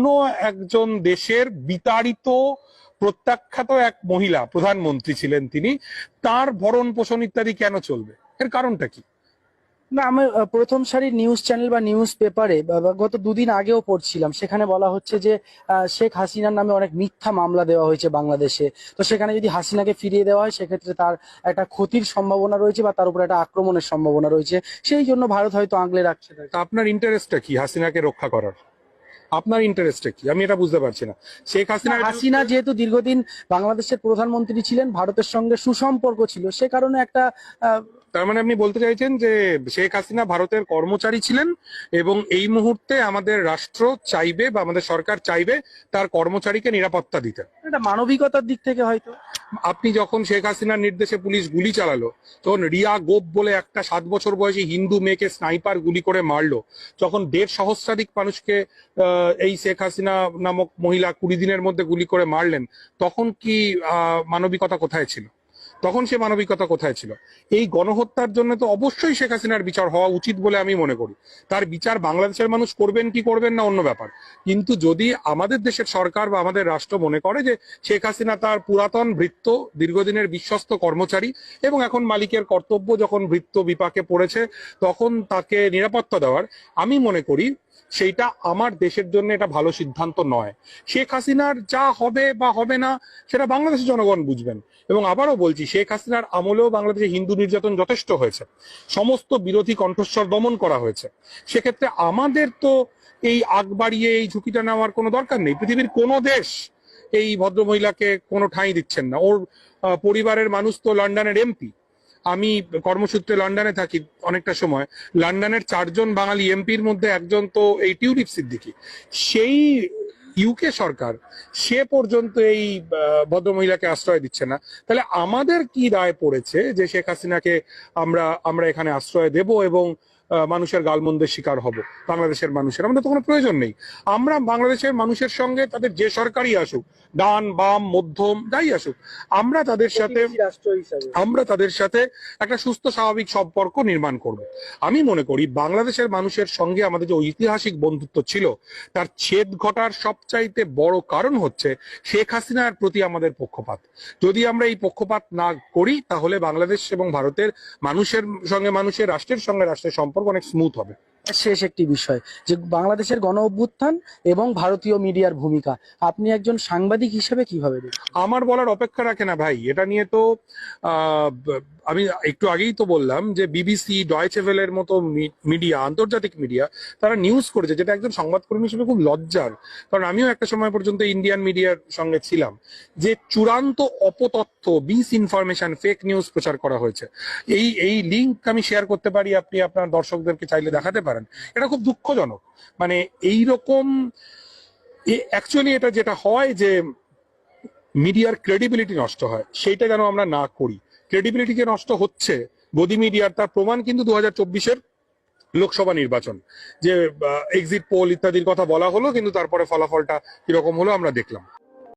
অন্য একজন দেশের বিতাড়িত প্রত্যাখ্যাত এক মহিলা প্রধানমন্ত্রী ছিলেন তিনি, তার ভরণ পোষণ ইত্যাদি কেন চলবে? এর কারণটা কি? না, আমি প্রথম সারির নিউজ চ্যানেল বা নিউজ পেপারে গত দুদিন আগেও পড়ছিলাম, সেখানে বলা হচ্ছে যে শেখ হাসিনার নামে অনেক মিথ্যা মামলা দেওয়া হয়েছে বাংলাদেশে। তো সেখানে যদি হাসিনাকে ফিরিয়ে দেওয়া হয় সেক্ষেত্রে তার একটা ক্ষতির সম্ভাবনা রয়েছে বা তার উপর একটা আক্রমণের সম্ভাবনা রয়েছে, সেই জন্য ভারত হয়তো আগলে রাখছে তাকে। তা আপনার ইন্টারেস্টটা কি হাসিনাকে রক্ষা করার? আপনার ইন্টারেস্টটা কি আমি এটা বুঝতে পারছি না। শেখ না, হাসিনার হাসিনা যেহেতু দীর্ঘদিন বাংলাদেশের প্রধানমন্ত্রী ছিলেন, ভারতের সঙ্গে সুসম্পর্ক ছিল, সে কারণে একটা তার মানে আপনি বলতে চাইছেন যে শেখ হাসিনা ভারতের কর্মচারী ছিলেন এবং এই মুহূর্তে আমাদের রাষ্ট্র চাইবে বা আমাদের সরকার চাইবে তার কর্মচারীকে নিরাপত্তা দিতে। একটা মানবিকতার দিক থেকে হয়তো। আপনি যখন শেখ হাসিনার নির্দেশে পুলিশ গুলি চালালো, তখন রিয়া গোপ বলে একটা 7 বছর বয়সী হিন্দু মেয়েকে স্নাইপার গুলি করে মারলো, যখন 1.5 সহস্রাধিক মানুষকে এই শেখ হাসিনা নামক মহিলা 20 দিনের মধ্যে গুলি করে মারলেন, তখন কি মানবিকতা কোথায় ছিল? তখন সে মানবিকতা কোথায় ছিল? এই গণহত্যার জন্য তো অবশ্যই শেখ হাসিনার বিচার হওয়া উচিত বলে আমি মনে করি। তার বিচার বাংলাদেশের মানুষ করবেন কি করবেন না অন্য ব্যাপার, কিন্তু যদি আমাদের দেশের সরকার বা আমাদের রাষ্ট্র মনে করে যে শেখ হাসিনা তার পুরাতন ভৃত্য, দীর্ঘদিনের বিশ্বস্ত কর্মচারী এবং এখন মালিকের কর্তব্য যখন ভৃত্য বিপাকে পড়েছে তখন তাকে নিরাপত্তা দেওয়ার, আমি মনে করি সেইটা আমার দেশের জন্য এটা ভালো সিদ্ধান্ত নয়। শেখ হাসিনার যা হবে বা হবে না সেটা বাংলাদেশের জনগণ বুঝবেন। এবং আবারও বলছি, শেখ হাসিনার আমলেও বাংলাদেশে হিন্দু নির্যাতন যথেষ্ট হয়েছে, সমস্ত বিরোধী কণ্ঠস্বর দমন করা হয়েছে। সেক্ষেত্রে আমাদের তো এই আগ বাড়িয়ে এই ঝুঁকিটা নেওয়ার কোনো দরকার নেই। পৃথিবীর কোনো দেশ এই ভদ্রমহিলাকে কোনো ঠাঁই দিচ্ছেন না। ওর পরিবারের মানুষ তো লন্ডনের এমপি। আমি কর্মসূত্রে লন্ডনে থাকি অনেকটা সময়। লন্ডনের 4 জন বাঙালি এমপির মধ্যে একজন তো এই টিউলিপ সিদ্দিকী। সেই ইউকে সরকার সে পর্যন্ত এই ভদ্রমহিলাকে আশ্রয় দিচ্ছে না। তাহলে আমাদের কি দায় পড়েছে যে শেখ হাসিনাকে আমরা আমরা এখানে আশ্রয় দেব এবং মানুষের গালমন্দের শিকার হব? বাংলাদেশের মানুষের আমাদের তো কোনো প্রয়োজন নেই। আমরা বাংলাদেশের মানুষের সঙ্গে তাদের যে সরকারই আসুক, ডান বাম মধ্যম যাই আসুক, আমরা তাদের সাথে রাষ্ট্র হিসাবে একটা সুস্থ স্বাভাবিক সম্পর্ক নির্মাণ করব। আমি মনে করি বাংলাদেশের মানুষের সঙ্গে আমাদের যে ঐতিহাসিক বন্ধুত্ব ছিল তার ছেদ ঘটার সবচাইতে বড় কারণ হচ্ছে শেখ হাসিনার প্রতি আমাদের পক্ষপাত। যদি আমরা এই পক্ষপাত না করি তাহলে বাংলাদেশ এবং ভারতের মানুষের সঙ্গে মানুষের, রাষ্ট্রের সঙ্গে রাষ্ট্রের সম্পর্ক অনেক স্মুথ হবে। শেষ একটি বিষয়, যে বাংলাদেশের গণ অভ্যুত্থান এবং ভারতীয় মিডিয়ার ভূমিকা, আপনি একজন সাংবাদিক হিসেবে কিভাবে দেখেন? আমার বলার অপেক্ষা রাখে না ভাই। এটা নিয়ে তো আমি একটু আগেই তো বললাম যে বিবিসি, ডয়েচে ভেলের মতো মিডিয়া, আন্তর্জাতিক মিডিয়া, তারা নিউজ করেছে, যেটা একজন সংবাদকর্মী হিসেবে খুব লজ্জার। কারণ আমিও একটা সময় পর্যন্ত ইন্ডিয়ান মিডিয়ার সঙ্গে ছিলাম, যে চূড়ান্ত অপতথ্য, মিস ইনফরমেশন, ফেক নিউজ প্রচার করা হয়েছে। এই লিঙ্ক আমি শেয়ার করতে পারি, আপনি আপনার দর্শকদেরকে চাইলে দেখাতে পারেন। এটা খুব দুঃখজনক। মানে এইরকম অ্যাকচুয়ালি এটা যেটা হয় যে মিডিয়ার ক্রেডিবিলিটি নষ্ট হয়, সেইটা যেন আমরা না করি। ক্রেডিবিলিটি যে নষ্ট হচ্ছে গদি মিডিয়ার, তার প্রমাণ কিন্তু 2024-এর লোকসভা নির্বাচন, যে এক্সিট পোল ইত্যাদির কথা বলা হলো কিন্তু তারপরে ফলাফলটা কিরকম হলো আমরা দেখলাম।